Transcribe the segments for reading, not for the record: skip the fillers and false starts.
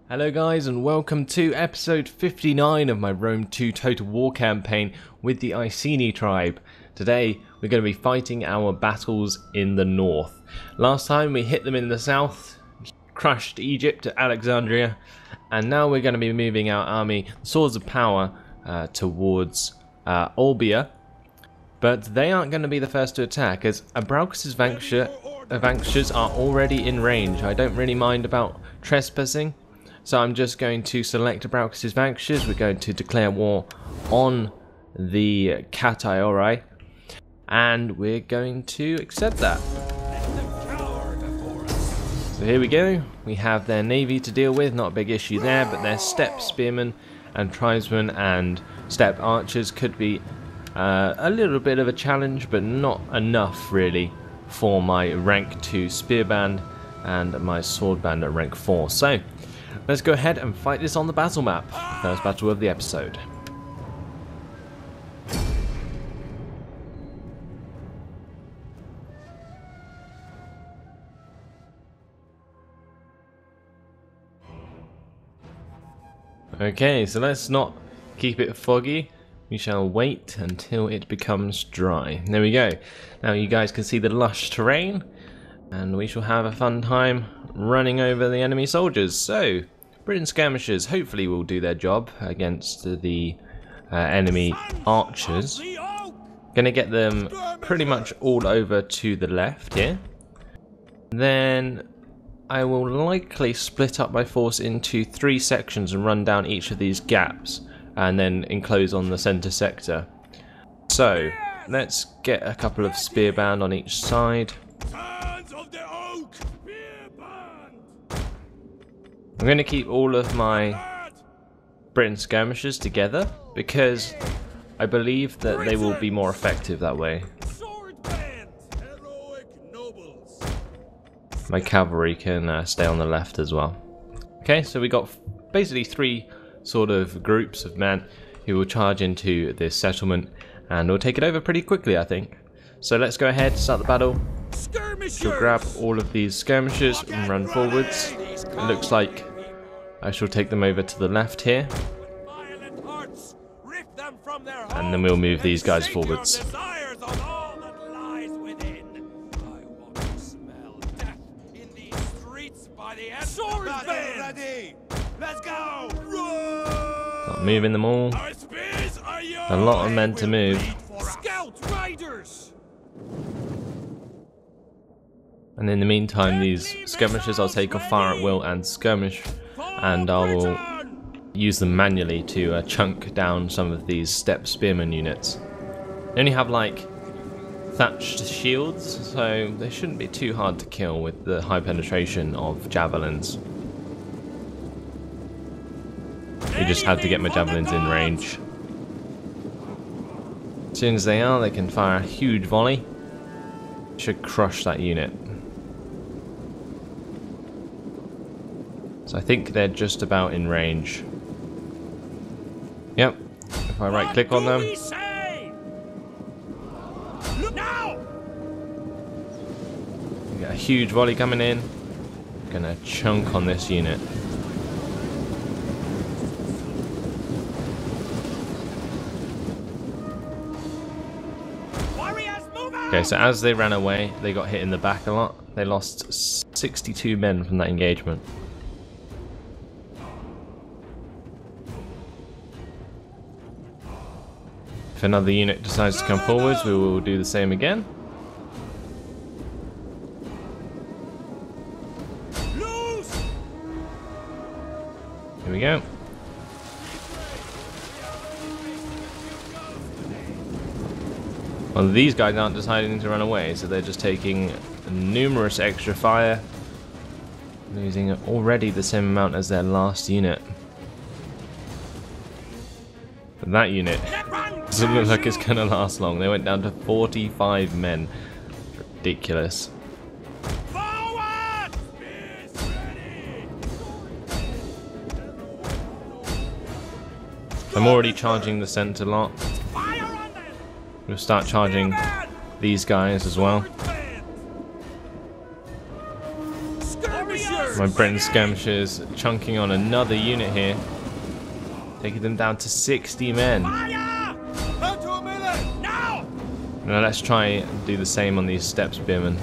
Hello guys, and welcome to episode 59 of my Rome 2 Total War campaign with the Iceni tribe. Today we're going to be fighting our battles in the north. Last time we hit them in the south, crushed Egypt to Alexandria, and now we're going to be moving our army, Swords of Power, towards Olbia. But they aren't going to be the first to attack, as Abraxas' vanquishers are already in range. I don't really mind about trespassing. So I'm just going to select Abraxas' vanquishers. We're going to declare war on the Cataiori, and we're going to accept that. So here we go. We have their navy to deal with, not a big issue there, but their steppe spearmen and tribesmen and steppe archers could be a little bit of a challenge, but not enough really for my rank 2 spear band and my sword band at rank 4. So let's go ahead and fight this on the battle map. First battle of the episode. Okay, so let's not keep it foggy. We shall wait until it becomes dry. There we go. Now you guys can see the lush terrain, and we shall have a fun time running over the enemy soldiers. So Britain skirmishers hopefully will do their job against the enemy archers. Gonna get them pretty much all over to the left here. Then I will likely split up my force into 3 sections and run down each of these gaps and then enclose on the center sector. So let's get a couple of spear band on each side. I'm going to keep all of my Britain skirmishers together because I believe that they will be more effective that way. My cavalry can stay on the left as well. Okay, so we got basically 3 sort of groups of men who will charge into this settlement, and we'll take it over pretty quickly, I think. So let's go ahead, start the battle. We'll grab all of these skirmishers and run forwards. It looks like I shall take them over to the left here, and then we'll move these guys forwards. Start moving them all. A lot of men to move. And in the meantime, these skirmishers I'll take off fire at will and skirmish, and I will use them manually to chunk down some of these steppe spearmen units. They only have like thatched shields, so they shouldn't be too hard to kill with the high penetration of javelins. We just have to get my javelins in range. As soon as they are, they can fire a huge volley. Should crush that unit. So I think they're just about in range. Yep. If I right click on them. We got a huge volley coming in. Gonna chunk on this unit. Okay, so as they ran away, they got hit in the back a lot. They lost 62 men from that engagement. If another unit decides to come forwards, we will do the same again. Here we go. Well, these guys aren't deciding to run away, so they're just taking numerous extra fire, losing already the same amount as their last unit. But that unit doesn't look like it's gonna last long. They went down to 45 men. Ridiculous. I'm already charging the center lot. We'll start charging these guys as well. My Britain skirmishers chunking on another unit here, taking them down to 60 men. Now let's try and do the same on these step spearmen.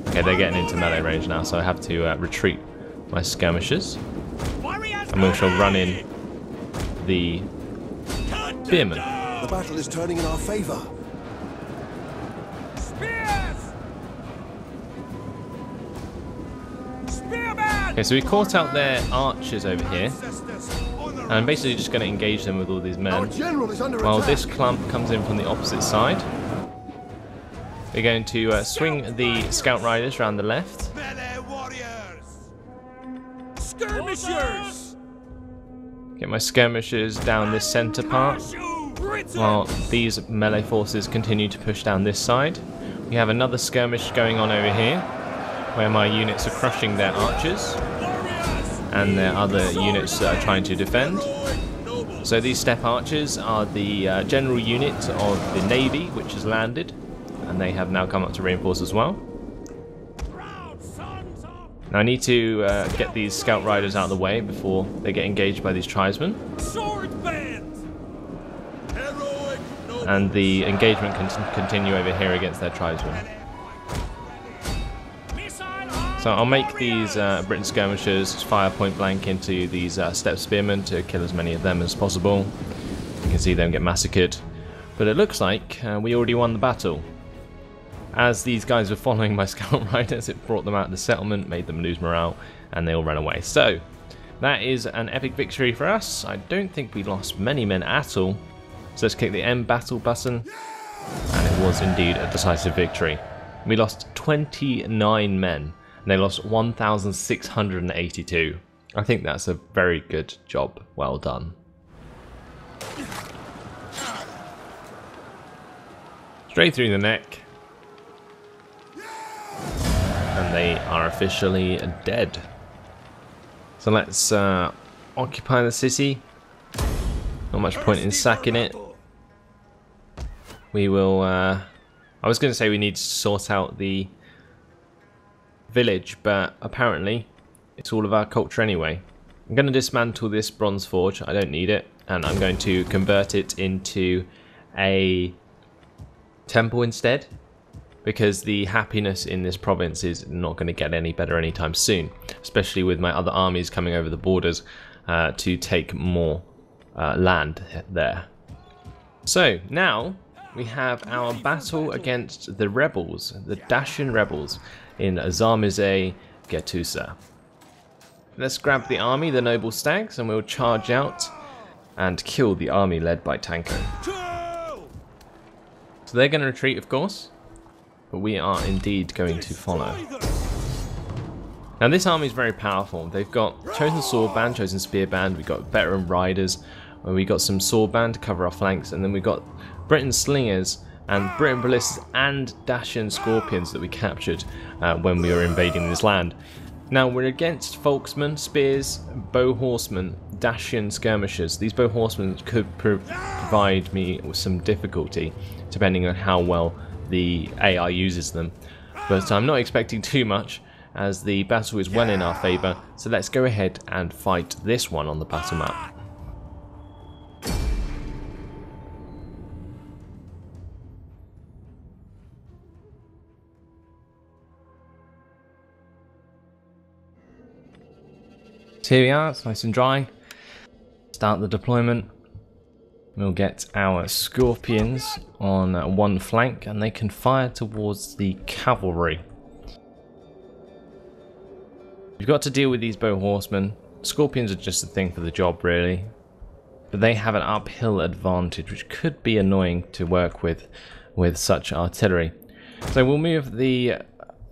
Okay, they're getting into melee range now, so I have to retreat my skirmishers. And we shall run in the spearmen. The battle is turning in our favour. Okay, so we caught out their archers over here. And I'm basically just going to engage them with all these men. While this clump comes in from the opposite side. We're going to swing the scout riders around the left. Skirmishers! Get my skirmishers down this centre part. While these melee forces continue to push down this side. We have another skirmish going on over here, where my units are crushing their archers and their other units are trying to defend. So these step archers are the general unit of the navy, which has landed, and they have now come up to reinforce as well. Now I need to get these scout riders out of the way before they get engaged by these tribesmen. And the engagement can continue over here against their tribesmen. So I'll make these Britain skirmishers fire point blank into these step spearmen to kill as many of them as possible. You can see them get massacred. But it looks like we already won the battle. As these guys were following my scout riders, it brought them out of the settlement, made them lose morale, and they all ran away. So that is an epic victory for us. I don't think we lost many men at all. So let's click the end battle button. And it was indeed a decisive victory. We lost 29 men. And they lost 1,682. I think that's a very good job. Well done. Straight through the neck. And they are officially dead. So let's occupy the city. Not much point in sacking it. We will... I was going to say we need to sort out the village, but apparently it's all of our culture anyway. I'm going to dismantle this bronze forge, I don't need it, and I'm going to convert it into a temple instead, because the happiness in this province is not going to get any better anytime soon, especially with my other armies coming over the borders to take more land there. So now we have our battle against the rebels, the Dacian rebels in Zarmize Getusa. Let's grab the army, the noble stags, and we'll charge out and kill the army led by Tanko. So they're going to retreat, of course, but we are indeed going to follow. Now this army is very powerful. They've got chosen sword band, chosen spear band, we've got veteran riders, we've got some sword band to cover our flanks, and then we've got Britain slingers and Britain ballistas and Dacian scorpions that we captured when we were invading this land. Now we're against folksmen, spears, bow horsemen, Dacian skirmishers. These bow horsemen could provide me with some difficulty depending on how well the AI uses them. But I'm not expecting too much as the battle is well in our favour, so let's go ahead and fight this one on the battle map. So here we are, it's nice and dry. Start the deployment. We'll get our scorpions on one flank and they can fire towards the cavalry. You've got to deal with these bow horsemen. Scorpions are just a thing for the job really. But they have an uphill advantage which could be annoying to work with such artillery. So we'll move the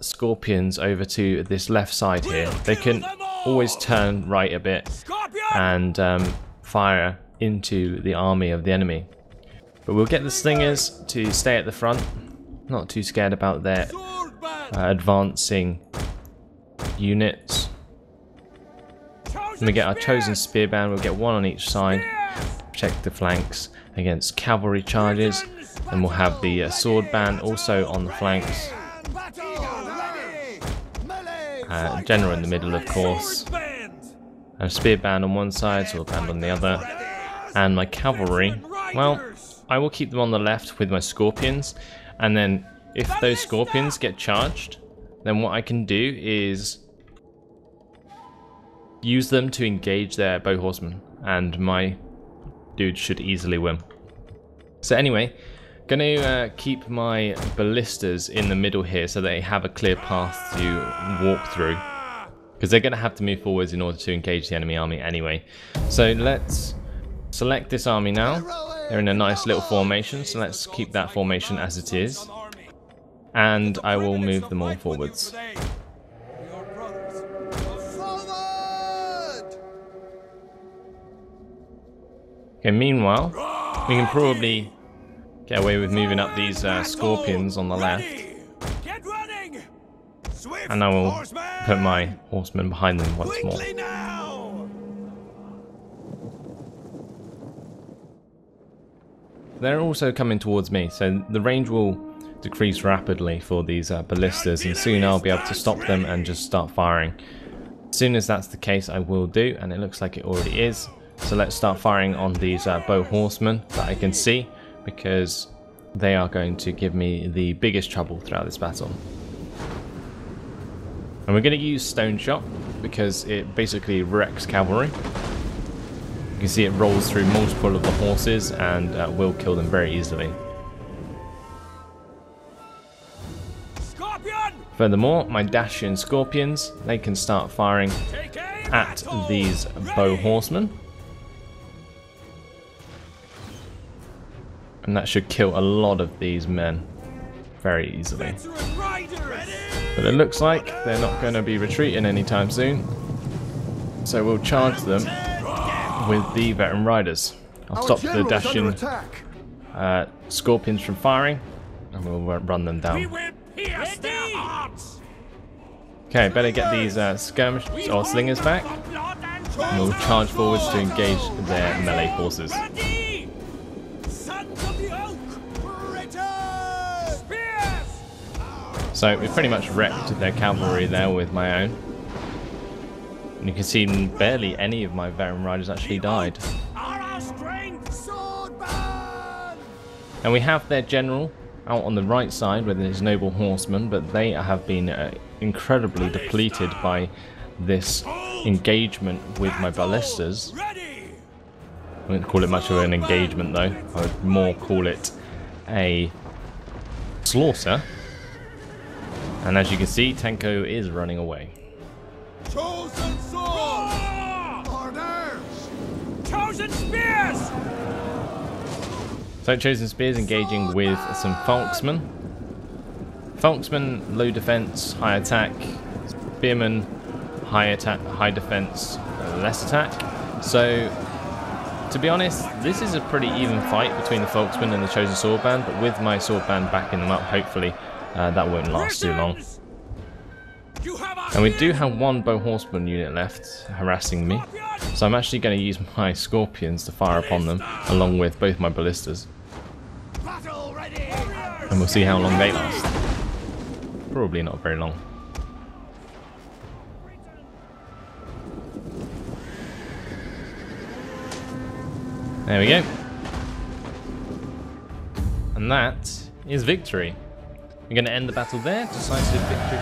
scorpions over to this left side here. They can always turn right a bit and fire into the army of the enemy. But we'll get the slingers to stay at the front. Not too scared about their advancing units. When we get our chosen spear band, we'll get one on each side. Protect the flanks against cavalry charges. And we'll have the sword band also on the flanks. general in the middle, of course, a spear band on one side, sword band on the other, and my cavalry, well, I will keep them on the left with my scorpions, and then if those scorpions get charged, then what I can do is use them to engage their bow horsemen, and my dude should easily win. So anyway, gonna keep my ballistas in the middle here so they have a clear path to walk through, because they're gonna have to move forwards in order to engage the enemy army anyway. So let's select this army now. They're in a nice little formation, so let's keep that formation as it is, and I will move them all forwards. Okay, meanwhile, we can probably get away with moving up these scorpions on the left, and I will put my horsemen behind them once more. They're also coming towards me, so the range will decrease rapidly for these ballistas, and soon I'll be able to stop them and just start firing. As soon as that's the case, I will do, and it looks like it already is. So let's start firing on these bow horsemen that I can see, because they are going to give me the biggest trouble throughout this battle. And we're going to use stone shot because it basically wrecks cavalry. You can see it rolls through multiple of the horses and will kill them very easily. Furthermore, my Dacian scorpions, they can start firing at these bow horsemen, and that should kill a lot of these men very easily. But it looks like they're not going to be retreating anytime soon, so we'll charge them with the veteran riders. I'll stop the Dacian scorpions from firing, and we'll run them down. Okay, better get these skirmish or slingers back, and we'll charge forwards to engage their melee forces. So we've pretty much wrecked their cavalry there with my own. And you can see barely any of my veteran riders actually died. And we have their general out on the right side with his noble horsemen, but they have been incredibly depleted by this engagement with my ballistas. I wouldn't call it much of an engagement though, I would more call it a slaughter. And as you can see, Tenko is running away. Chosen swords! Orders! Chosen spears! So Chosen Spears engaging with some Falksmen. Falksmen, low defense, high attack. Spearmen, high attack, high defense, less attack. So, to be honest, this is a pretty even fight between the Falksmen and the Chosen Swordband, but with my Swordband backing them up, hopefully that won't last too long. And we do have one bow horseman unit left harassing me, so I'm actually going to use my scorpions to fire upon them along with both my ballistas, and we'll see how long they last. Probably not very long. There we go, and that is victory. We're going to end the battle there. Decisive victory.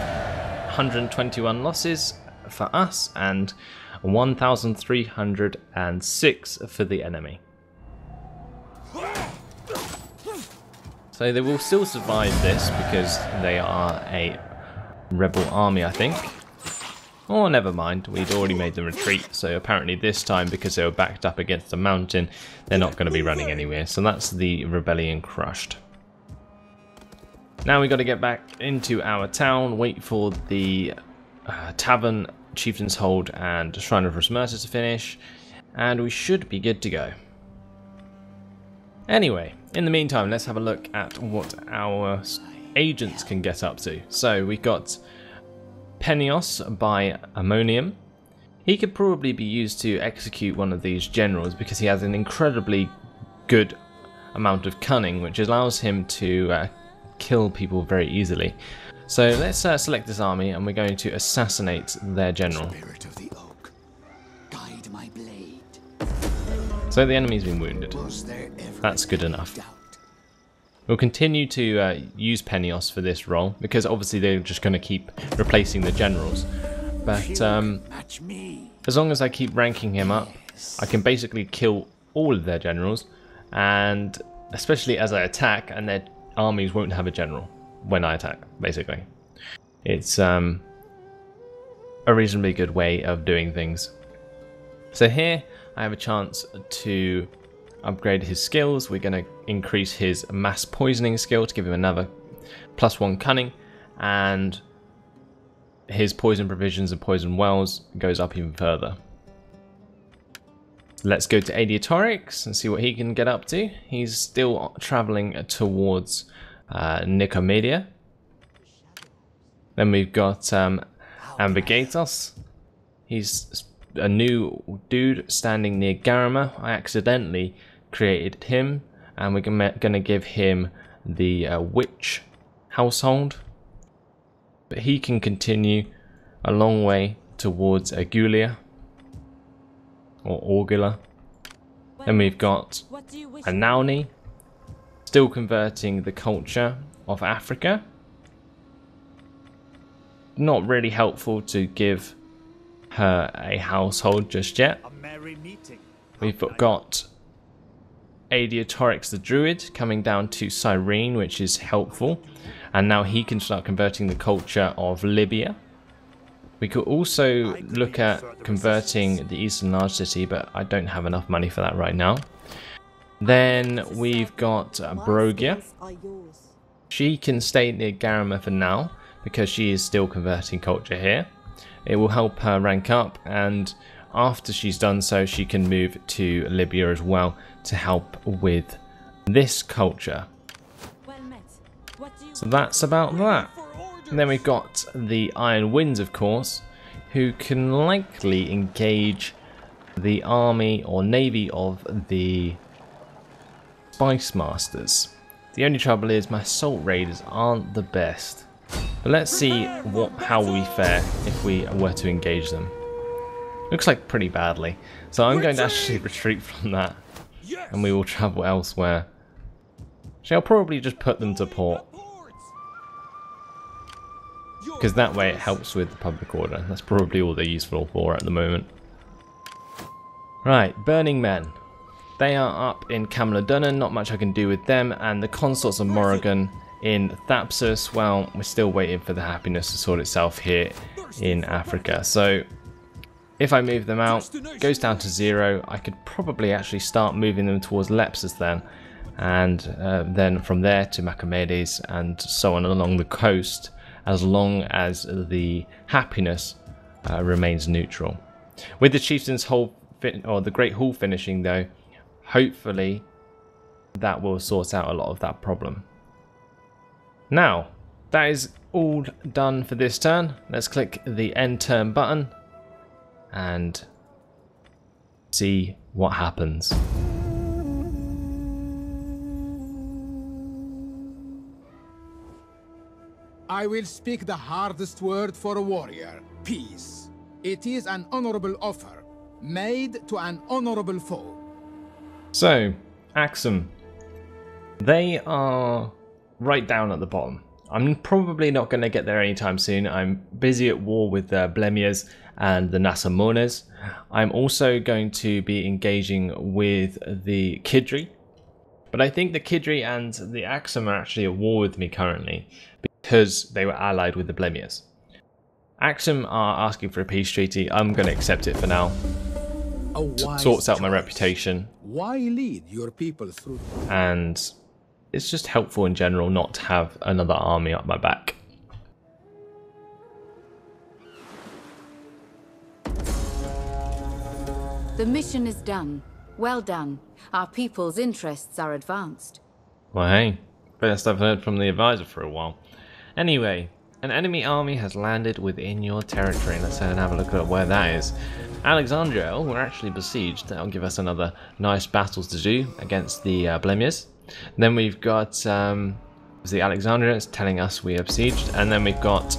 121 losses for us and 1,306 for the enemy. So they will still survive this because they are a rebel army, I think. Oh, never mind. We'd already made them retreat. So apparently this time, because they were backed up against a mountain, they're not going to be running anywhere. So that's the rebellion crushed. Now we got to get back into our town, wait for the tavern, chieftain's hold, and shrine of Rosmerta to finish, and we should be good to go. Anyway, in the meantime, let's have a look at what our agents can get up to. So we've got Penios by Ammonium. He could probably be used to execute one of these generals because he has an incredibly good amount of cunning, which allows him to kill people very easily. So let's select this army, and we're going to assassinate their general. Spirit of the oak, guide my blade. So the enemy's been wounded. Was there ever That's good enough. doubt? We'll continue to use Penios for this role, because obviously they're just going to keep replacing the generals. But Match me. as long as I keep ranking him up, I can basically kill all of their generals, and especially as I attack, and their armies won't have a general when I attack, basically. It's a reasonably good way of doing things. So here I have a chance to upgrade his skills. We're going to increase his mass poisoning skill to give him another +1 cunning, and his poison provisions and poison wells goes up even further. Let's go to Adiatorix and see what he can get up to. He's still traveling towards Nicomedia. Then we've got Ambigatos. He's a new dude standing near Garama. I accidentally created him, and we're going to give him the witch household. But he can continue a long way towards Agulia or Augula. Then we've got Anauni, still converting the culture of Africa. Not really helpful to give her a household just yet. We've got Adiatorix the Druid coming down to Cyrene, which is helpful. And now he can start converting the culture of Libya. We could also look at converting the Eastern Large City, but I don't have enough money for that right now. Then we've got Brogia. She can stay near Garama for now, because she is still converting culture here. It will help her rank up, and after she's done so, she can move to Libya as well to help with this culture. So that's about that. And then we've got the Iron Winds, of course, who can likely engage the army or navy of the Spice Masters. The only trouble is my Assault Raiders aren't the best. But let's see how we fare if we were to engage them. Looks like pretty badly. So I'm going to actually retreat from that, and we will travel elsewhere. So I'll probably just put them to port, because that way it helps with the public order. That's probably all they're useful for at the moment. Right, Burning Men. They are up in Camladunnan, not much I can do with them, and the Consorts of Morrigan in Thapsus, well, we're still waiting for the happiness to sort itself here in Africa. So if I move them out, it goes down to 0. I could probably actually start moving them towards Lepsus then, and then from there to Machamedes and so on along the coast, as long as the happiness remains neutral. With the Chieftain's Hall or the Great Hall finishing though, hopefully that will sort out a lot of that problem. Now, that is all done for this turn. Let's click the end turn button and see what happens. I will speak the hardest word for a warrior: peace. It is an honorable offer, made to an honorable foe. So, Axum. They are right down at the bottom. I'm probably not going to get there anytime soon. I'm busy at war with the Blemias and the Nasamones. I'm also going to be engaging with the Kidri. But I think the Kidri and the Axum are actually at war with me currently, because they were allied with the Blemias. Axum are asking for a peace treaty. I'm going to accept it for now. Sorts out my reputation. Why lead your people through? And it's just helpful in general not to have another army up my back. The mission is done. Well done. Our people's interests are advanced. Well, hey, best I've heard from the advisor for a while. Anyway, an enemy army has landed within your territory. Let's head and have a look at where that is. Alexandria, we're actually besieged. That'll give us another nice battles to do against the Blemias. Then we've got The Alexandria is telling us we are besieged, and then we've got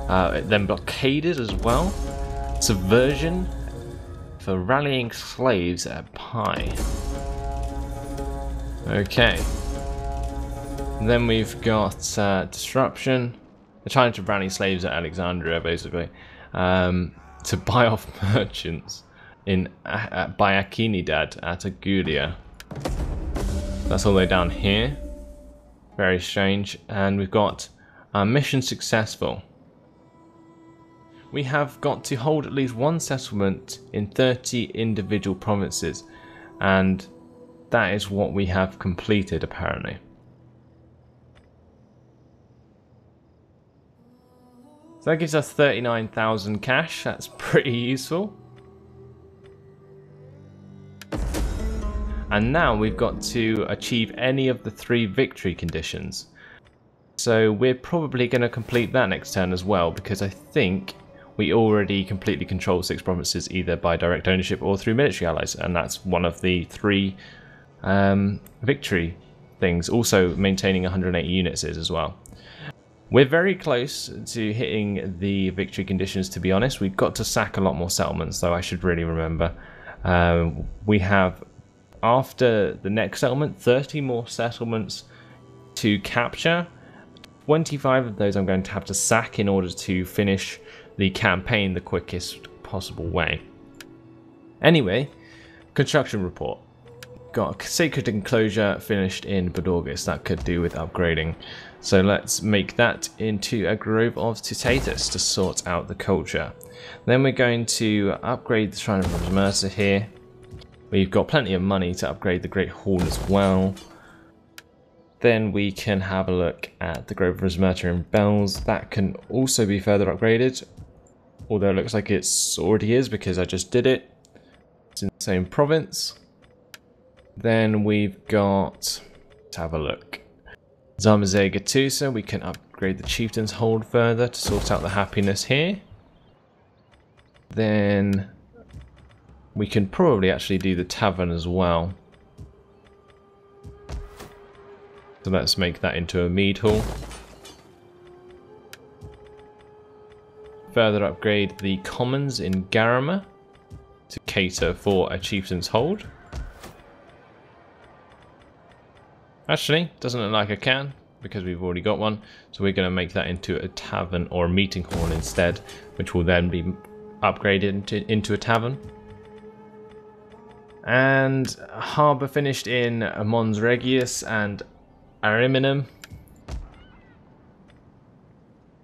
them blockaded as well. Subversion for rallying slaves at Pi. Okay. And then we've got disruption. They're trying to rally slaves at Alexandria, basically, to buy off merchants in by Akinidad at Agulia. That's all the way down here. Very strange. And we've got mission successful. We have got to hold at least one settlement in 30 individual provinces, and that is what we have completed apparently. So that gives us 39,000 cash. That's pretty useful. And now we've got to achieve any of the 3 victory conditions. So we're probably going to complete that next turn as well, because I think we already completely control 6 provinces either by direct ownership or through military allies, and that's one of the 3 victory things. Also maintaining 180 units is as well. We're very close to hitting the victory conditions, to be honest. We've got to sack a lot more settlements, though, I should really remember. We have, after the next settlement, 30 more settlements to capture. 25 of those I'm going to have to sack in order to finish the campaign the quickest possible way. Anyway, construction report. Got a sacred enclosure finished in Bodorgus. That could do with upgrading. So let's make that into a grove of Tutatus to sort out the culture. Then we're going to upgrade the Shrine of Rosmerta here. We've got plenty of money to upgrade the Great Hall as well. Then we can have a look at the Grove of Rosmerta in Bells. That can also be further upgraded, although it looks like it already is because I just did it. It's in the same province. Then we've got, let's have a look. Zamazay Gatusa, we can upgrade the Chieftain's Hold further to sort out the happiness here. Then we can probably actually do the tavern as well. So let's make that into a mead hall. Further upgrade the commons in Garama to cater for a Chieftain's Hold. Actually, doesn't look like I can because we've already got one. So we're going to make that into a tavern or a meeting hall instead, which will then be upgraded into a tavern. And harbour finished in Mons Regius and Ariminum.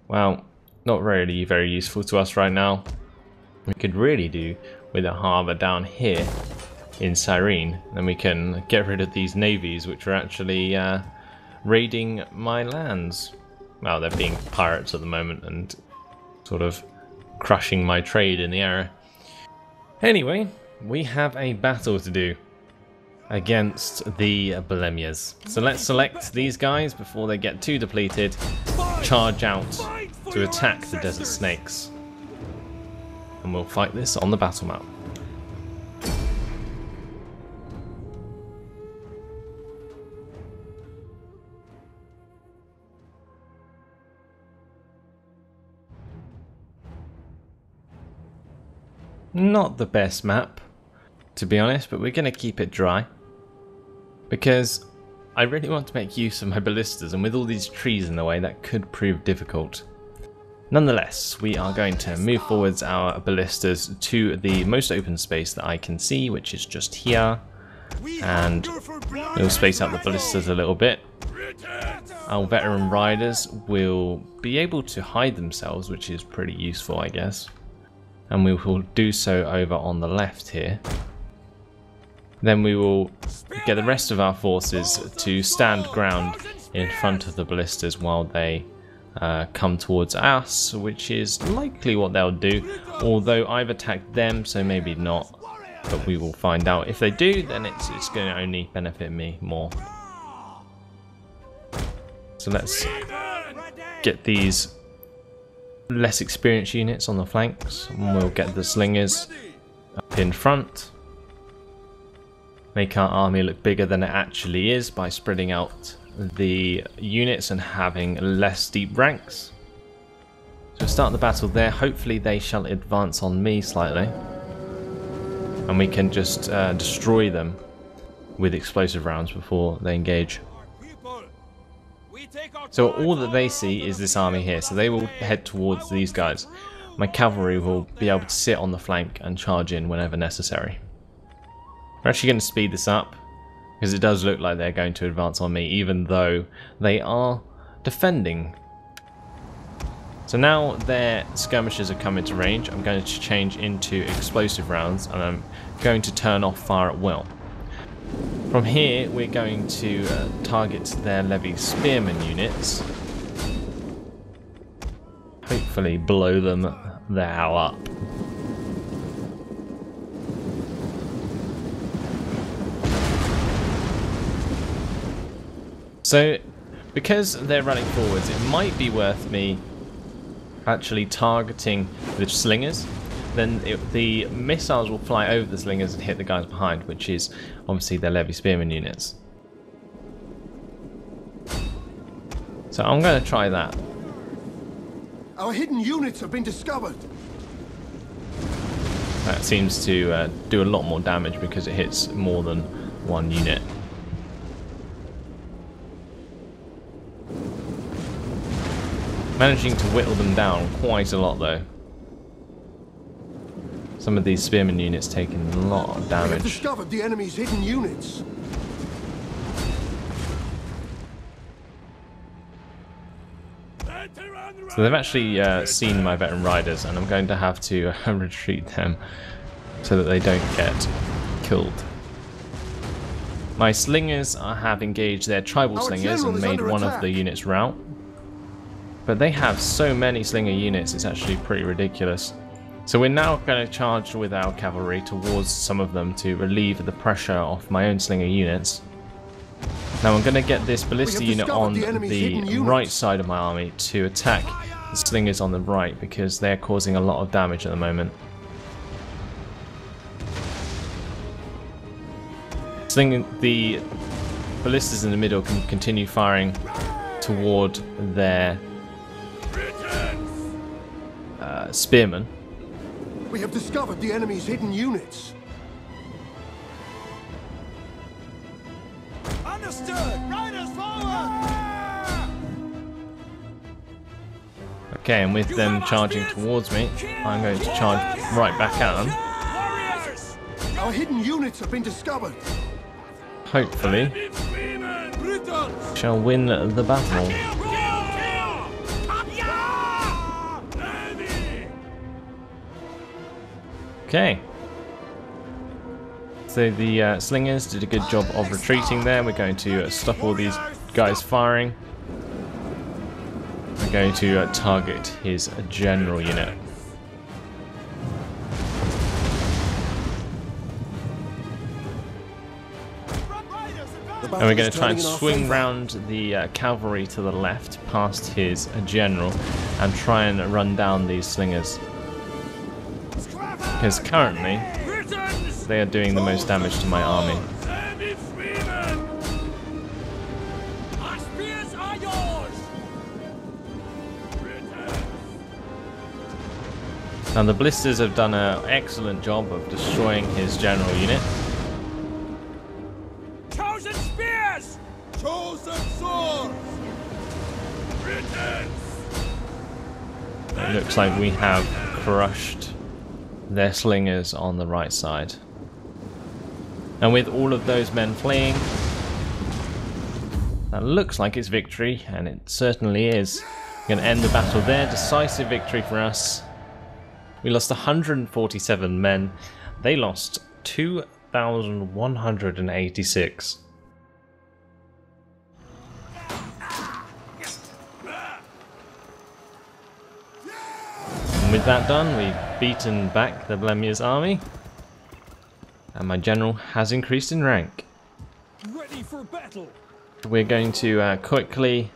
Well, not really very useful to us right now. We could really do with a harbour down here in Cyrene. Then we can get rid of these navies which are actually raiding my lands. Well, they're being pirates at the moment and sort of crushing my trade in the area. Anyway, we have a battle to do against the Bolemias. So let's select these guys before they get too depleted, charge out to attack the Desert Snakes. And we'll fight this on the battle map. Not the best map, to be honest, but we're going to keep it dry. Because I really want to make use of my ballistas, and with all these trees in the way, that could prove difficult. Nonetheless, we are going to move forwards our ballistas to the most open space that I can see, which is just here. And we'll space out the ballistas a little bit. Our veteran riders will be able to hide themselves, which is pretty useful, I guess. And we will do so over on the left here. Then we will get the rest of our forces to stand ground in front of the ballistas while they come towards us, which is likely what they'll do, although I've attacked them, so maybe not, but we will find out. If they do, then it's going to only benefit me more. So let's get these less experienced units on the flanks, and we'll get the slingers up in front. Make our army look bigger than it actually is by spreading out the units and having less steep ranks. So we'll start the battle there. Hopefully they shall advance on me slightly, and we can just destroy them with explosive rounds before they engage. So all that they see is this army here, so they will head towards these guys. My cavalry will be able to sit on the flank and charge in whenever necessary. We're actually going to speed this up, because it does look like they're going to advance on me, even though they are defending. So now their skirmishers have come into range. I'm going to change into explosive rounds, and I'm going to turn off fire at will. From here, we're going to target their levy spearman units. Hopefully blow them the hell up. So, because they're running forwards, it might be worth me actually targeting with slingers. Then the missiles will fly over the slingers and hit the guys behind, which is obviously their levy spearman units. So I'm going to try that. Our hidden units have been discovered. That seems to do a lot more damage because it hits more than one unit. Managing to whittle them down quite a lot though. Some of these spearman units taking a lot of damage. We have discovered the enemy's hidden units. So they've actually seen my veteran riders, and I'm going to have to retreat them so that they don't get killed. My slingers have engaged their tribal slingers and made one of the units rout. But they have so many slinger units, it's actually pretty ridiculous. So we're now going to charge with our cavalry towards some of them to relieve the pressure off my own slinger units. Now I'm going to get this ballista unit on the right side of my army to attack the slingers on the right, because they're causing a lot of damage at the moment. The ballistas in the middle can continue firing toward their spearmen. We have discovered the enemy's hidden units. Understood! Riders forward! Okay, and with them charging towards me, I'm going to charge right back at them. Warriors! Our hidden units have been discovered. Hopefully, shall win the battle. Okay. So the slingers did a good job of retreating there. We're going to stop all these guys firing. We're going to target his general unit. And we're going to try and swing round the cavalry to the left past his general and try and run down these slingers. Because currently they are doing the most damage to my army. Now the ballistas have done an excellent job of destroying his general unit. Chosen spears! Chosen swords! It looks like we have crushed their slingers on the right side. And with all of those men fleeing, that looks like it's victory, and it certainly is. We're going to end the battle there. Decisive victory for us. We lost 147 men. They lost 2,186. And with that done, we've beaten back the Blemir's army. And my general has increased in rank. Ready for battle! We're going to quickly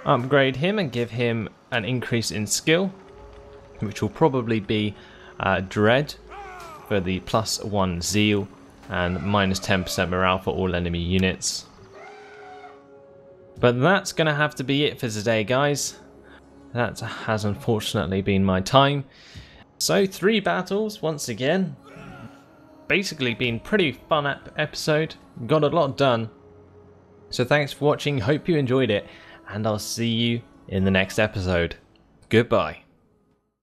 upgrade him and give him an increase in skill, which will probably be Dread for the +1 Zeal and -10% morale for all enemy units. But that's going to have to be it for today, guys. That has unfortunately been my time. So 3 battles once again. Basically been pretty fun episode. Got a lot done. So thanks for watching. Hope you enjoyed it. And I'll see you in the next episode. Goodbye.